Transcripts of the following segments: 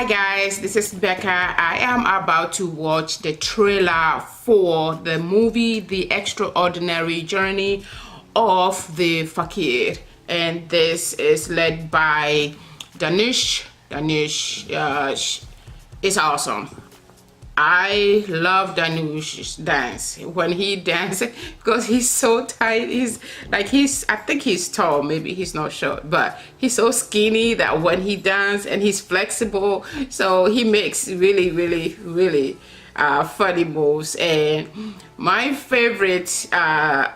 Hi guys, this is Becca. I am about to watch the trailer for the movie The Extraordinary Journey of the Fakir, and this is led by Dhanush. Dhanush is awesome. I love Dhanush's dance when he dances because he's so tight. I think he's tall, maybe he's not short, but he's so skinny that when he dances, and he's flexible, so he makes really funny moves. And my favorite I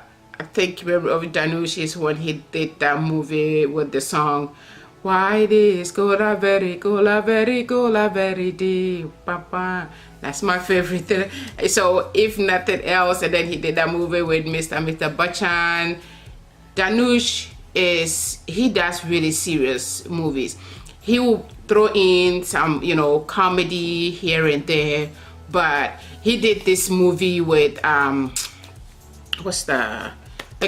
think of Dhanush is when he did that movie with the song "Why this Gola very deep, Papa." That's my favorite thing. So if nothing else, and then he did that movie with Mr. Bachchan. Dhanush he does really serious movies. He will throw in some, comedy here and there, but he did this movie with what's the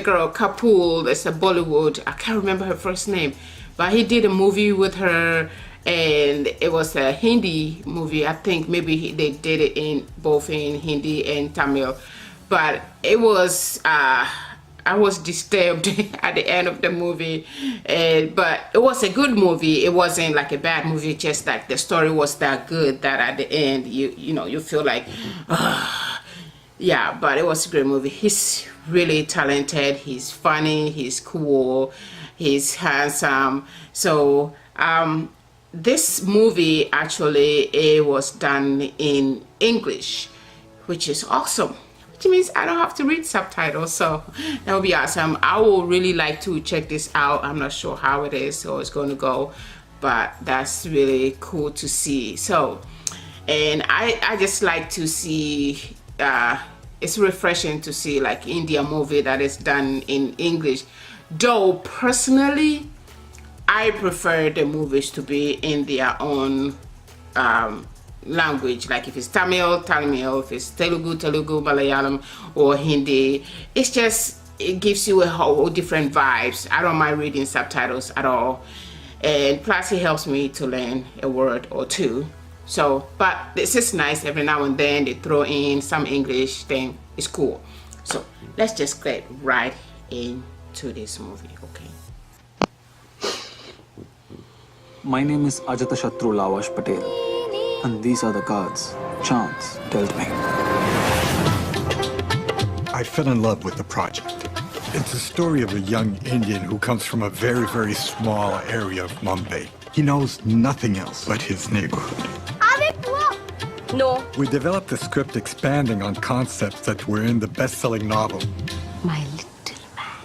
girl Kapoor? It's a Bollywood. I can't remember her first name, but he did a movie with her, and it was a Hindi movie. I think maybe they did it both in Hindi and Tamil, but it was I was disturbed at the end of the movie, but it was a good movie. It wasn't like a bad movie, just like the story was that good that at the end you feel like yeah. But it was a great movie. He's really talented, he's funny, he's cool, he's handsome. So this movie actually, it was done in English, which is awesome, which means I don't have to read subtitles, so that would be awesome. I would really like to check this out. I'm not sure how it is or it's going to go, but that's really cool to see. So, and I just like to see it's refreshing to see like India movie that is done in English, though personally I prefer the movies to be in their own language. Like if it's Tamil, if it's Telugu, Malayalam, or Hindi, it gives you a whole different vibes. I don't mind reading subtitles at all, and plus it helps me to learn a word or two. So, but this is nice. Every now and then they throw in some English thing. It's cool. So let's just get right into this movie, okay? My name is Ajatashatru Lavash Patel, and these are the cards chance dealt me. I fell in love with the project. It's a story of a young Indian who comes from a very small area of Mumbai. He knows nothing else but his neighborhood. No. We developed a script expanding on concepts that were in the best-selling novel. My little man.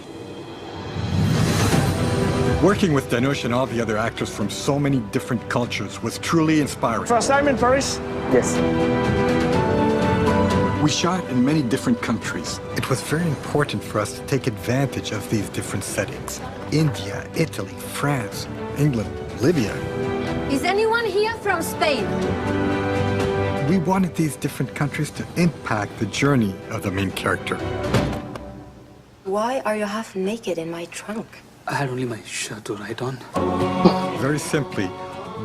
Working with Dhanush and all the other actors from so many different cultures was truly inspiring. First time in Paris? Yes. We shot in many different countries. It was very important for us to take advantage of these different settings. India, Italy, France, England, Libya. Is anyone here from Spain? We wanted these different countries to impact the journey of the main character. Why are you half naked in my trunk? I had only my shirt to write on. Very simply,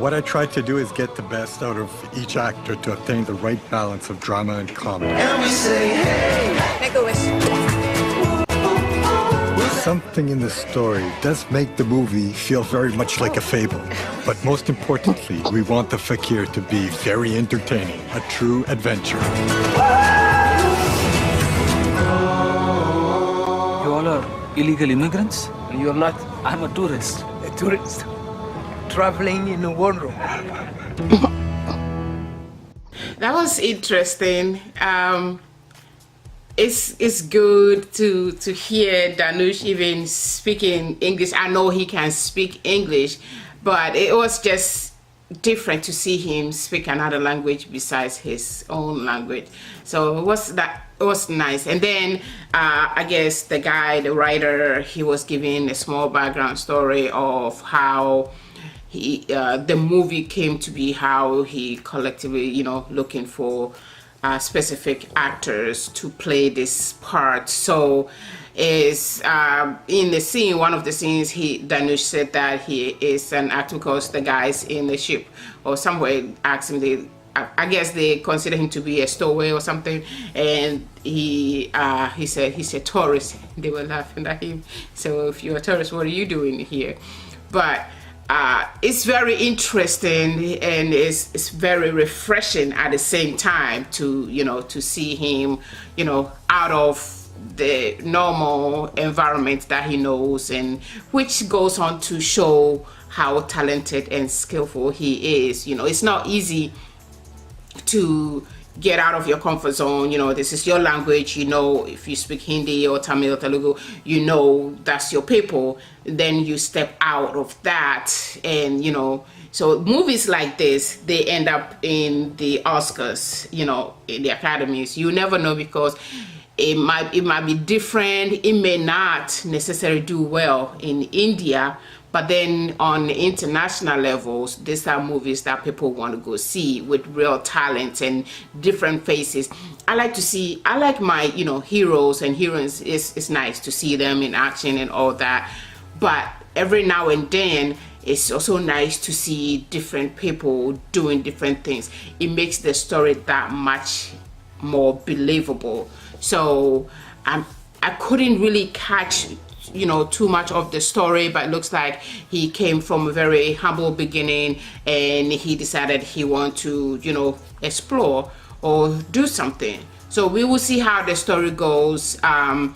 what I tried to do is get the best out of each actor to obtain the right balance of drama and comedy. And we say, hey! Make a wish. Something in the story does make the movie feel very much like a fable. But most importantly, we want the Fakir to be very entertaining, a true adventure. You all are illegal immigrants? You're not I'm a tourist. a tourist traveling in a wardrobe. That was interesting. It's good to hear Dhanush even speaking English. I know he can speak English, but it was just different to see him speak another language besides his own language. So it was nice. And then I guess the writer, he was giving a small background story of how the movie came to be, how he collectively, looking for specific actors to play this part. So is in the scene, one of the scenes, Dhanush said that he is an actor because the guys in the ship or somewhere asked him, I guess they consider him to be a stowaway or something, and he said he's a tourist. They were laughing at him. So if you're a tourist, what are you doing here? But it's very interesting, and it's very refreshing at the same time to, you know, to see him, you know, out of the normal environment that he knows, and which goes on to show how talented and skillful he is. You know, it's not easy to get out of your comfort zone. You know, this is your language. You know, if you speak Hindi or Tamil or Telugu, you know that's your people. Then you step out of that, and you know, so movies like this, they end up in the Oscars, you know, in the academies. You never know, because it might be different. It may not necessarily do well in India, but then on international levels, these are movies that people want to go see with real talent and different faces. I like my, you know, heroes and heroines. It's nice to see them in action and all that. But every now and then, it's also nice to see different people doing different things. It makes the story that much more believable. So I couldn't really catch, you know, too much of the story, but it looks like he came from a very humble beginning, and he decided he want to, you know, explore or do something. So we will see how the story goes. I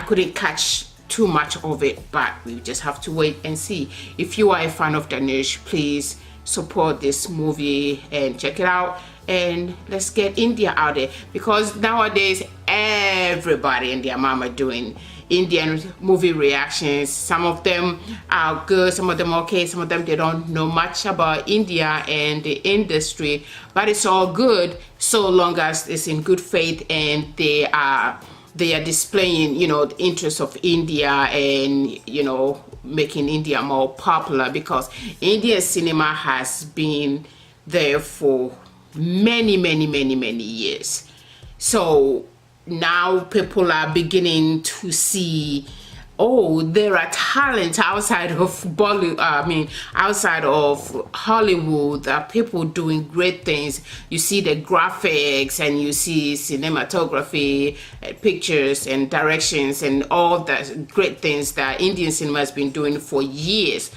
couldn't catch too much of it, but we just have to wait and see. If you are a fan of Dhanush, please support this movie and check it out, and let's get India out there, because nowadays everybody and their mama doing Indian movie reactions. Some of them are good, some of them okay, some of them they don't know much about India and the industry, but it's all good so long as it's in good faith and they are displaying, you know, the interests of India and, you know, making India more popular, because Indian cinema has been there for many years. So now people are beginning to see, oh, there are talents outside of Bollywood, outside of Hollywood. There are people doing great things. You see the graphics, and you see cinematography, pictures and directions, and all the great things that Indian cinema has been doing for years.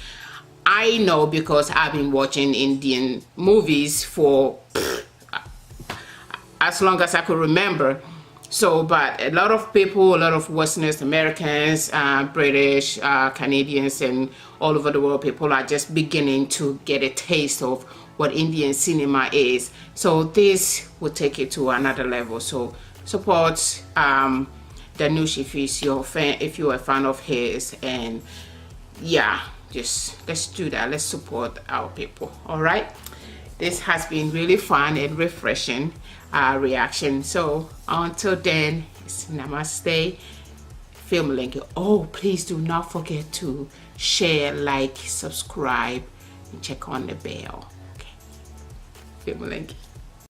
I know, because I've been watching Indian movies for as long as I could remember. So, but a lot of people, a lot of Westerners, Americans, British, Canadians, and all over the world, people are just beginning to get a taste of what Indian cinema is. So this will take it to another level. So support Dhanush if you're a fan of his, and yeah, just let's do that. Let's support our people. All right. This has been really fun and refreshing reaction. So until then, it's namaste. Film link. Oh, please do not forget to share, like, subscribe, and check on the bell. Okay. Film link.